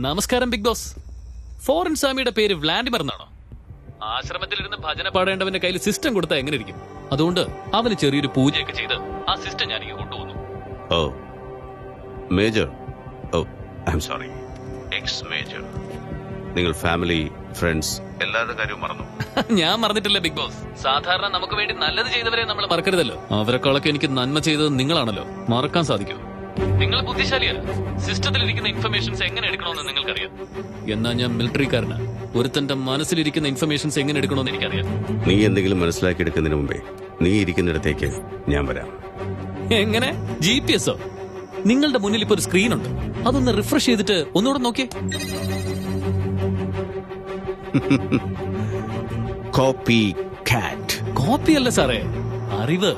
നമസ്കാരം big boss. Foreign സ്വാമിയുടെ പേര് വ്ലാഡിമർ എന്നാണോ? ആശ്രമത്തിലിരുന്ന് ഭജന പാടേണ്ടവന്റെ കയ്യിൽ സിസ്റ്റം കൊടുത്താൽ എങ്ങനെ ഇരിക്കും? അതുകൊണ്ട് അവന് ചെറിയൊരു പൂജയൊക്കെ ചെയ്ത് ആ സിസ്റ്റം ഞാൻ കൊണ്ടുവന്നു. Oh major, oh I am sorry, ex major. നിങ്ങൾ ഫാമിലി, ഫ്രണ്ട്സ് എല്ലാവരുടെ കാര്യവും മറന്നു? ഞാൻ മറന്നിട്ടില്ല ബിഗ് ബോസ്. സാധാരണ നമുക്ക് വേണ്ടി നല്ലത് ചെയ്തവരെ നമ്മൾ മറക്കരുതല്ലോ. അവരെക്കാളൊക്കെ എനിക്ക് നന്മ ചെയ്തത് നിങ്ങളാണല്ലോ. മറക്കാൻ സാധിക്കുമോ? നിങ്ങൾ ബുദ്ധിശാലിയാണ്. സിസ്റ്റത്തിലിരിക്കുന്ന ഇൻഫർമേഷൻസ് എങ്ങനെ എടുക്കണമെന്ന് നിങ്ങൾക്കറിയാം. എന്നാ ഞാൻ മിലിറ്ററിക്കാരനാ. ഒരുത്തന്റെ മനസ്സിലിരിക്കുന്ന ഇൻഫർമേഷൻസ് എങ്ങനെ എടുക്കണമെന്ന് എനിക്കറിയാം. നീ എന്തെങ്കിലും മനസ്സിലാക്കി എടുക്കുന്നതിന് മുമ്പേ നീ ഇരിക്കുന്നിടത്തേക്ക് ഞാൻ വരാം. എങ്ങനെ? GPS-ഓ? നിങ്ങളുടെ മുന്നിൽ ഇപ്പൊ ഒരു സ്ക്രീൻ ഉണ്ട്. അതൊന്ന് റിഫ്രഷ് ചെയ്തിട്ട് ഒന്നുകൂടെ നോക്കിയേ. കോപ്പി കാറ്റ്. കോപ്പി അല്ല സാറേ, അറിവ്.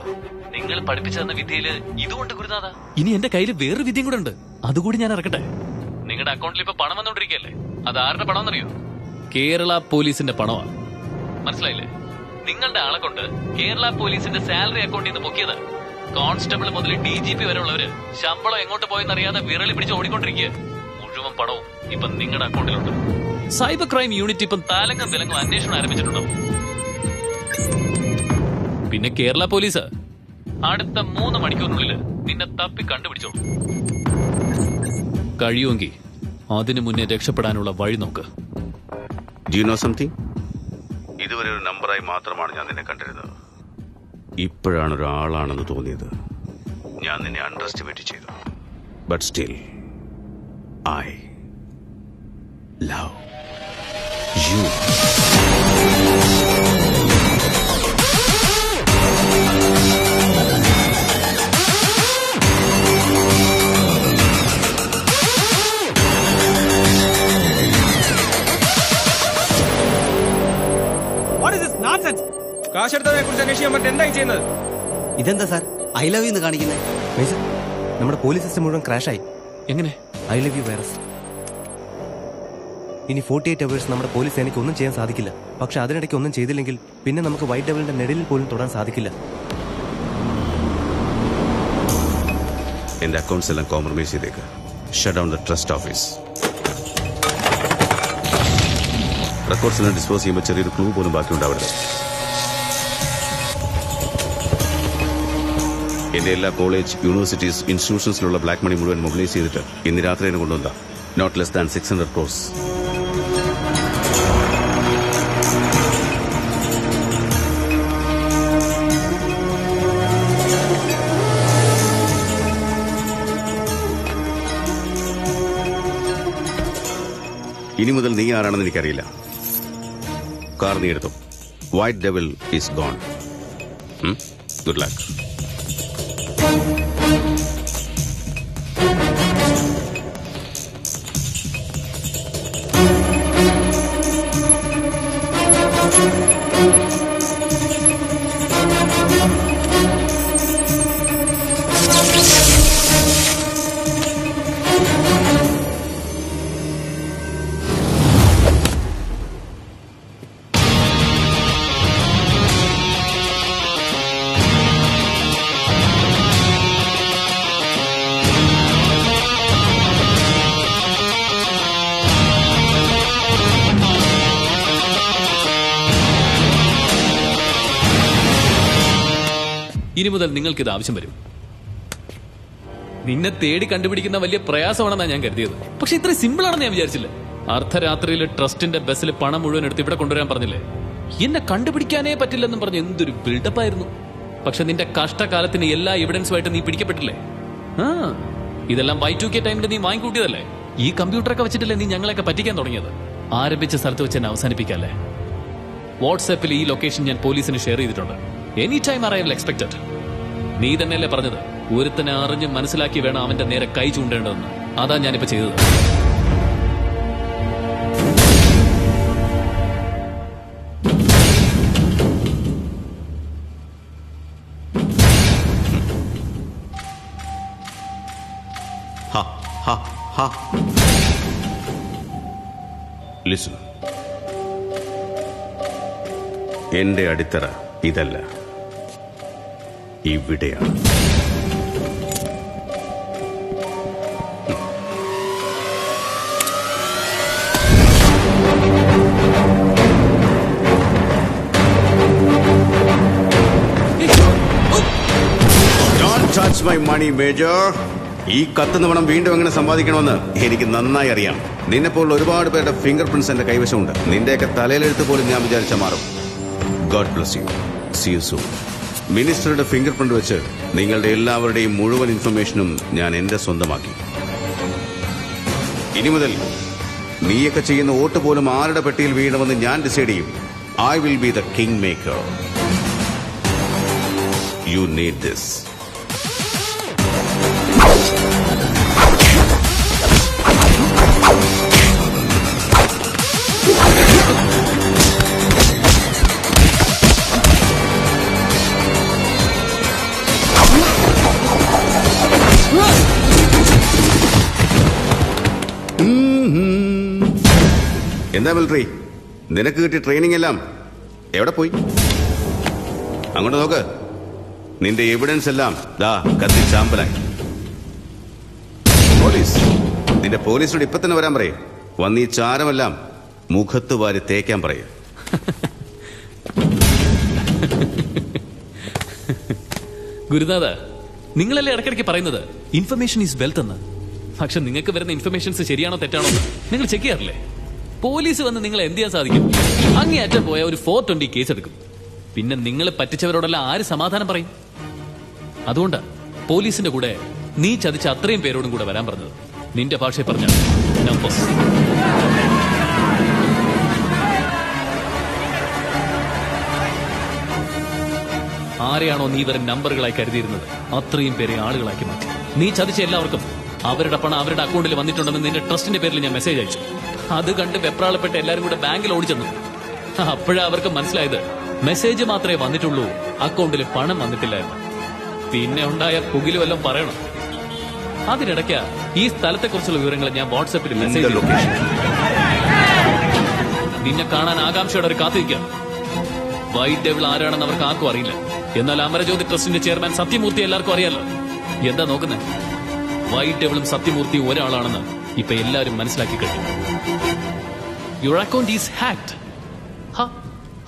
നിങ്ങൾ പഠിപ്പിച്ചു തന്ന വിദ്യയില് ഇതുകൊണ്ട് ഗുരുനാഥ. ഇനി എന്റെ കയ്യിൽ വേറൊരു വിദ്യയും കൂടെ ഉണ്ട്. അതുകൂടി ഞാൻ ഇറക്കട്ടെ. നിങ്ങളുടെ അക്കൗണ്ടിൽ ഇപ്പൊ പണം വന്നോണ്ടിരിക്കല്ലേ? അത് ആരുടെ പണം എന്നറിയോ? കേരള പോലീസിന്റെ പണമാണ്. മനസ്സിലായില്ലേ? നിങ്ങളുടെ ആളെ കൊണ്ട് കേരള പോലീസിന്റെ സാലറി അക്കൗണ്ടിൽ നിന്ന് പൊക്കിയത്. കോൺസ്റ്റബിൾ മുതൽ DGP വരെ ഉള്ളവര് ശമ്പളം എങ്ങോട്ട് പോയെന്നറിയാതെ വിരളി പിടിച്ച് ഓടിക്കൊണ്ടിരിക്കുക. മുഴുവൻ പണവും ഇപ്പൊ നിങ്ങളുടെ അക്കൗണ്ടിലുണ്ട്. സൈബർ ക്രൈം യൂണിറ്റ് ഇപ്പം താലങ്കം വിലങ്ങും അന്വേഷണം ആരംഭിച്ചിട്ടുണ്ടോ? പിന്നെ കേരള പോലീസ് അടുത്ത 3 മണിക്കൂറിനുള്ളിൽ നിന്നെ തപ്പി കണ്ടുപിടിച്ചോളൂ. കഴിയുമെങ്കിൽ അതിനു മുന്നേ രക്ഷപ്പെടാനുള്ള വഴി നോക്ക്. Do you know something? ഇതുവരെ ഒരു നമ്പറായി മാത്രമാണ് ഞാൻ നിന്നെ കണ്ടിരുന്നത്. ഇപ്പോഴാണ് ഒരാളാണെന്ന് തോന്നിയത്. ഞാൻ നിന്നെ അണ്ടർ എസ്റ്റിമേറ്റ് ചെയ്തു. But still I love you. കാശെടുത്തതിനെ കുറിച്ച് അന്വേഷിക്കാൻ പറ്റും. എന്തായി ചെയ്യുന്നത്? ഇതെന്താ സാർ ഐ ലവ് യു എന്ന് കാണിക്കുന്നത്? മേജർ, നമ്മുടെ പോലീസ് സിസ്റ്റം മുഴുവൻ ക്രാഷായി. എങ്ങനെ? I love U virus. ഇനി 48 hours നമ്മുടെ പോലീസ് സേനയ്ക്ക് ഒന്നും ചെയ്യാൻ സാധിക്കില്ല. പക്ഷെ അതിനിടയ്ക്ക് ഒന്നും ചെയ്തില്ലെങ്കിൽ പിന്നെ നമുക്ക് വൈറ്റ് ഡെവലിന്റെ നെടലിൽ പോലും തൊടാൻ സാധിക്കില്ല. എന്റെ അക്കൗണ്ട്സ് എല്ലാം കോംപ്രമൈസ് ചെയ്തേക്ക്. Shut down the trust office. Records എല്ലാം ഡിസ്പോസ് ചെയ്യുമ്പോൾ ചെറിയൊരു ക്ലൂ പോലും ബാക്കി ഉണ്ടാവരുത്. എന്റെ എല്ലാ കോളേജ്, യൂണിവേഴ്സിറ്റീസ്, ഇൻസ്റ്റിറ്റ്യൂഷൻസിലുള്ള ബ്ലാക്ക് മണി മുഴുവൻ മൊബിലൈസ് ചെയ്തിട്ട് ഇന്ന് രാത്രി തന്നെ കൊണ്ടുവന്ന നോട്ട് ലെസ് ദാൻ 600 crores. ഇനി മുതൽ നീ ആരാണെന്ന് എനിക്കറിയില്ല. കാർ നീ എടുത്തു. White devil is gone. Good luck. ഇനി മുതൽ നിങ്ങൾക്ക് ഇത് ആവശ്യം വരും. നിന്നെ തേടി കണ്ടുപിടിക്കുന്ന വലിയ പ്രയാസമാണെന്നാണ് ഞാൻ കരുതിയത്. പക്ഷെ ഇത്ര സിമ്പിൾ ആണെന്ന് ഞാൻ വിചാരിച്ചില്ല. അർദ്ധരാത്രിയിൽ ട്രസ്റ്റിന്റെ ബസ്സിൽ പണം മുഴുവൻ എടുത്ത് ഇവിടെ കൊണ്ടുവരാൻ പറഞ്ഞില്ലേ? എന്നെ കണ്ടുപിടിക്കാനേ പറ്റില്ലെന്നും പറഞ്ഞ് എന്തൊരു ബിൽഡപ്പായിരുന്നു. പക്ഷെ നിന്റെ കഷ്ടകാലത്തിന് എല്ലാ എവിഡൻസുമായിട്ട് നീ പിടിക്കപ്പെട്ടില്ലേ? ഇതെല്ലാം Y2K ടൈമിൽ നീ വാങ്ങിക്കൂട്ടിയതല്ലേ? ഈ കമ്പ്യൂട്ടറൊക്കെ വെച്ചിട്ടല്ലേ നീ ഞങ്ങളെയൊക്കെ പറ്റിക്കാൻ തുടങ്ങിയത്? ആരംഭിച്ച സ്ഥലത്ത് വെച്ച് എന്നെ അവസാനിപ്പിക്കല്ലേ? വാട്സാപ്പിൽ ഈ ലൊക്കേഷൻ ഞാൻ പോലീസിന് ഷെയർ ചെയ്തിട്ടുണ്ട്. Any time arrival expected. നീ തന്നെയല്ലേ പറഞ്ഞത് ഒരുത്തനെ അറിഞ്ഞ് മനസ്സിലാക്കി വേണം അവന്റെ നേരെ കൈ ചൂണ്ടേണ്ടതെന്ന്? അതാ ഞാനിപ്പോ ചെയ്തത്. ലിസൺ, എന്റെ അടിത്തറ ഇതല്ല, ഇവിടെയാണ്. What's my money major? ഈ കത്തുന്ന പണം വീണ്ടും എങ്ങനെ സമ്പാദിക്കണമെന്ന് എനിക്ക് നന്നായി അറിയാം. നിന്നെപ്പോലുള്ള ഒരുപാട് പേരുടെ ഫിംഗർ പ്രിന്റ്സ് എന്റെ കൈവശമുണ്ട്. നിന്റെയൊക്കെ തലയിലെടുത്ത് പോലും ഞാൻ വിചാരിച്ച മാറും. God bless you. See you soon. മിനിസ്റ്ററുടെ ഫിംഗർ പ്രിന്റ് വെച്ച് നിങ്ങളുടെ എല്ലാവരുടെയും മുഴുവൻ ഇൻഫർമേഷനും ഞാൻ എന്റെ സ്വന്തമാക്കി. ഇനി മുതൽ നീയൊക്കെ ചെയ്യുന്ന വോട്ട് പോലും ആരുടെ പെട്ടിയിൽ വീണമെന്ന് ഞാൻ ഡിസൈഡ് ചെയ്യും. I will be the king maker. You need this. എന്താ മിലിറ്ററി, നിനക്ക് കിട്ടിയ ട്രെയിനിങ് എല്ലാം എവിടെ പോയി? അങ്ങോട്ട് നോക്ക്. നിന്റെ എവിഡൻസ് എല്ലാം ദാ കത്തി ചാമ്പലായി. പോലീസ്, നിന്റെ പോലീസിനോട് ഇപ്പൊ തന്നെ വരാൻ പറയേ. വന്ന് ഈ ചാരമെല്ലാം മുഖത്ത് വാരി തേക്കാൻ പറയേ. ഗുരുനാഥ, നിങ്ങളല്ലേ ഇടയ്ക്കിടയ്ക്ക് പറയുന്നത് ഇൻഫർമേഷൻ ഈസ് വെൽത്ത് എന്ന്. പക്ഷെ നിങ്ങൾക്ക് വരുന്ന ഇൻഫർമേഷൻസ് ശരിയാണോ തെറ്റാണോ എന്ന് നിങ്ങൾ ചെക്ക് ചെയ്യാറില്ലേ? പോലീസ് വന്ന് നിങ്ങൾ എന്ത് ചെയ്യാൻ സാധിക്കും? അങ്ങേയറ്റം പോയ ഒരു 420 കേസ് എടുക്കും. പിന്നെ നിങ്ങൾ പറ്റിച്ചവരോടെല്ലാം ആര് സമാധാനം പറയും? അതുകൊണ്ട് പോലീസിന്റെ കൂടെ നീ ചതിച്ച അത്രയും പേരോടും കൂടെ വരാൻ പറഞ്ഞത്. നിന്റെ ഭാഷയെ പറഞ്ഞ നമ്പേഴ്സ്. ആരെയാണോ നീ വെറും നമ്പറുകളായി കരുതിയിരുന്നത് അത്രയും പേരെ ആളുകളാക്കി മാറ്റി. നീ ചതിച്ച എല്ലാവർക്കും അവരുടെ പണം അവരുടെ അക്കൗണ്ടിൽ വന്നിട്ടുണ്ടെന്ന് നിന്റെ ട്രസ്റ്റിന്റെ പേരിൽ ഞാൻ മെസ്സേജ് അയച്ചു. അത് കണ്ട് വെപ്രാളപ്പെട്ട് എല്ലാരും കൂടെ ബാങ്കിൽ ഓടിച്ചെന്നു. അപ്പോഴാ അവർക്ക് മനസ്സിലായത് മെസ്സേജ് മാത്രമേ വന്നിട്ടുള്ളൂ, അക്കൗണ്ടിൽ പണം വന്നിട്ടില്ല എന്ന്. പിന്നെ ഉണ്ടായ പുകില് വല്ലതും പറയണം. അതിനിടയ്ക്ക് ഈ സ്ഥലത്തെക്കുറിച്ചുള്ള വിവരങ്ങൾ ഞാൻ വാട്സാപ്പിൽ മെസ്സേജ് ലൊക്കേഷൻ. നിന്നെ കാണാൻ ആകാംക്ഷയോടെ ഒരു കാത്തിരിക്കുക. വൈറ്റ് ഡെവിൾ ആരാണെന്ന് അവർക്ക് ആർക്കും അറിയില്ല. എന്നാൽ അമരജ്യോതി ട്രസ്റ്റിന്റെ ചെയർമാൻ സത്യമൂർത്തി എല്ലാവർക്കും അറിയാലോ. എന്താ നോക്കുന്നത്? വൈറ്റ് ഡെവിളും സത്യമൂർത്തിയും ഒരാളാണെന്ന് ഇപ്പൊ എല്ലാരും മനസ്സിലാക്കി കഴിഞ്ഞു. Your account is hacked. ഹ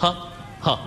ഹ ഹ.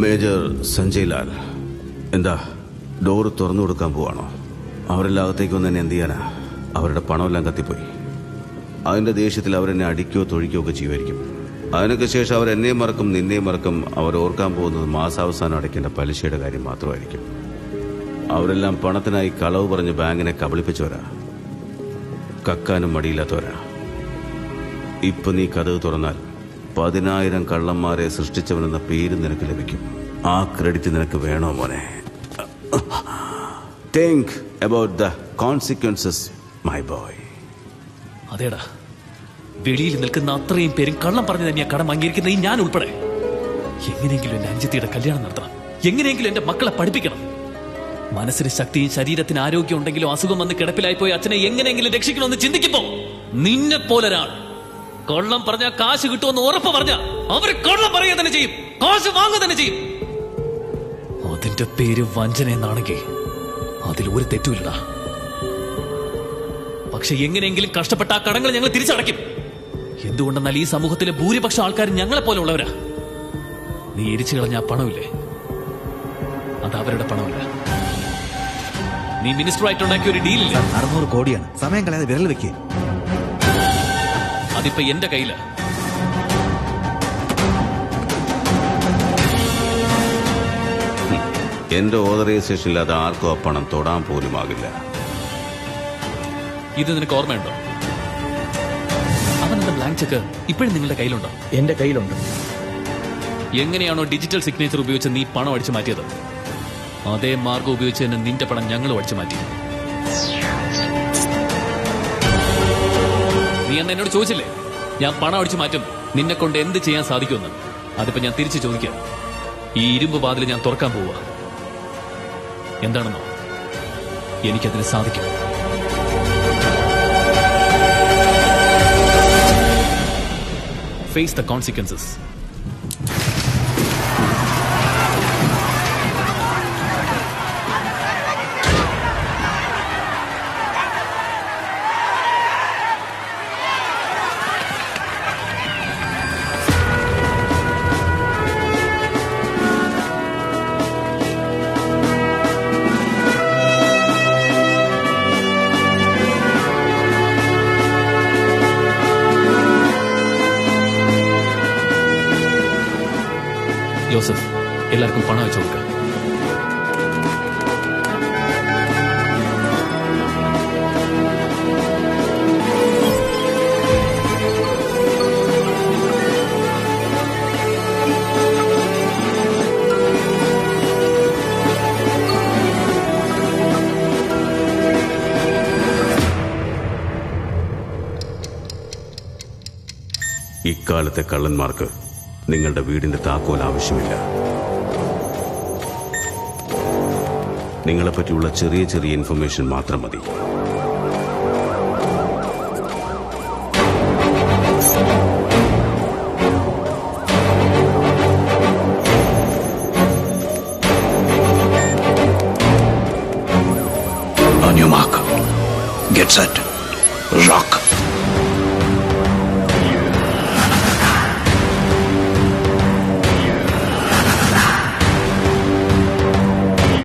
മേജർ സഞ്ജയ് ലാൽ, എന്താ ഡോറ് തുറന്നു കൊടുക്കാൻ പോവാണോ? അവരെല്ലാം അകത്തേക്ക് വന്ന് എന്നെ എന്ത് ചെയ്യാനാ? അവരുടെ പണമെല്ലാം കത്തിപ്പോയി. അതിന്റെ ദേഷ്യത്തിൽ അവരെന്നെ അടിക്കുകയോ തൊഴിക്കുകയോ ഒക്കെ ചെയ്യുമായിരിക്കും. അതിനൊക്കെ ശേഷം അവർ എന്നെയും മറക്കും, നിന്നെയും മറക്കും. അവർ ഓർക്കാൻ പോകുന്നത് മാസാവസാനം അടയ്ക്കേണ്ട പലിശയുടെ കാര്യം മാത്രമായിരിക്കും. അവരെല്ലാം പണത്തിനായി കളവ് പറഞ്ഞ് ബാങ്കിനെ കബളിപ്പിച്ചവരാ, കക്കാനും മടിയില്ലാത്തവരാ. ഇപ്പൊ നീ കഥവ് തുറന്നാൽ 10,000 കള്ളന്മാരെ സൃഷ്ടിച്ചവനെന്ന പേര് നിനക്ക് ലഭിക്കും. ആ ക്രെഡിറ്റ് നിനക്ക് വേണോ മോനെ? Think about the consequences my boy. അതേടാ, വെളിയിൽ നിൽക്കുന്ന അത്രയും പേരും കള്ളം പറഞ്ഞു തന്നെയാ കടം അംഗീകരിക്കുന്ന ഈ ഞാൻ ഉൾപ്പെടെ. എങ്ങനെയെങ്കിലും എന്റെ അഞ്ചത്തിയുടെ കല്യാണം നടത്തണം. എങ്ങനെയെങ്കിലും എന്റെ മക്കളെ പഠിപ്പിക്കണം. മനസ്സിന് ശക്തിയും ശരീരത്തിന് ആരോഗ്യം ഉണ്ടെങ്കിലും അസുഖം വന്ന് കിടപ്പിലായി പോയി അച്ഛനെ എങ്ങനെയെങ്കിലും രക്ഷിക്കണമെന്ന് ചിന്തിക്കുമ്പോ നിന്നെ പോലൊരാൾ കള്ളം പറഞ്ഞാൽ കാശ് കിട്ടുമെന്ന് ഉറപ്പ് പറഞ്ഞ അവര് കള്ളം പറയുക തന്നെ ചെയ്യും, കാശ് വാങ്ങുക തന്നെ ചെയ്യും. അതിന്റെ പേര് വഞ്ചന എന്നാണെങ്കിൽ അതിൽ ഒരു തെറ്റുമില്ലടാ. പക്ഷെ എങ്ങനെയെങ്കിലും കഷ്ടപ്പെട്ട ആ കടങ്ങൾ ഞങ്ങൾ തിരിച്ചടയ്ക്കും. എന്തുകൊണ്ടെന്നാൽ ഈ സമൂഹത്തിലെ ഭൂരിപക്ഷം ആൾക്കാർ ഞങ്ങളെ പോലെ ഉള്ളവരാ. നീ എരിച്ചു കളഞ്ഞ ആ പണമില്ലേ, അത് അവരുടെ പണമല്ല. നീ മിനിസ്റ്ററായിട്ടുണ്ടാക്കിയ ഒരു ഡീലില്ല. 600 കോടിയാണ്. സമയം കളയാതെ വിരൽ വെക്കേ. അതിപ്പോ എന്റെ കയ്യിലാ. എന്റെ ഓതറൈസേഷനിൽ അത് ആർക്കും ആ പണം തൊടാൻ പോലുമാകില്ല. ഇത് നിനക്ക് ഓർമ്മയുണ്ടോ? അവൻ എന്റെ ബ്ലാങ്ക് ചെക്ക് ഇപ്പോഴും നിങ്ങളുടെ കയ്യിലുണ്ടോ? എന്റെ കയ്യിലുണ്ട്. എങ്ങനെയാണോ ഡിജിറ്റൽ സിഗ്നേച്ചർ ഉപയോഗിച്ച് നീ പണം അടിച്ചു മാറ്റിയത്, അതേ മാർഗം ഉപയോഗിച്ച് തന്നെ നിന്റെ പണം ഞങ്ങളും അടിച്ചു മാറ്റി. നീ അന്ന് എന്നോട് ചോദിച്ചില്ലേ ഞാൻ പണം അടിച്ചു മാറ്റും, നിന്നെ കൊണ്ട് എന്ത് ചെയ്യാൻ സാധിക്കുമെന്ന്? അതിപ്പോ ഞാൻ തിരിച്ചു ചോദിക്കാം. ഈ ഇരുമ്പ് വാതിൽ ഞാൻ തുറക്കാൻ പോവുക. എന്താണെന്നോ, എനിക്കതിന് സാധിക്കും. Face the consequences. ജോസഫ്, എല്ലാവർക്കും പണം വെച്ചു കൊടുക്കുക. ഇക്കാലത്തെ കള്ളന്മാർക്ക് നിങ്ങളുടെ വീടിന്റെ താക്കോൽ ആവശ്യമില്ല. നിങ്ങളെപ്പറ്റിയുള്ള ചെറിയ ചെറിയ ഇൻഫർമേഷൻ മാത്രം മതി. On your mark. Get set. Rock.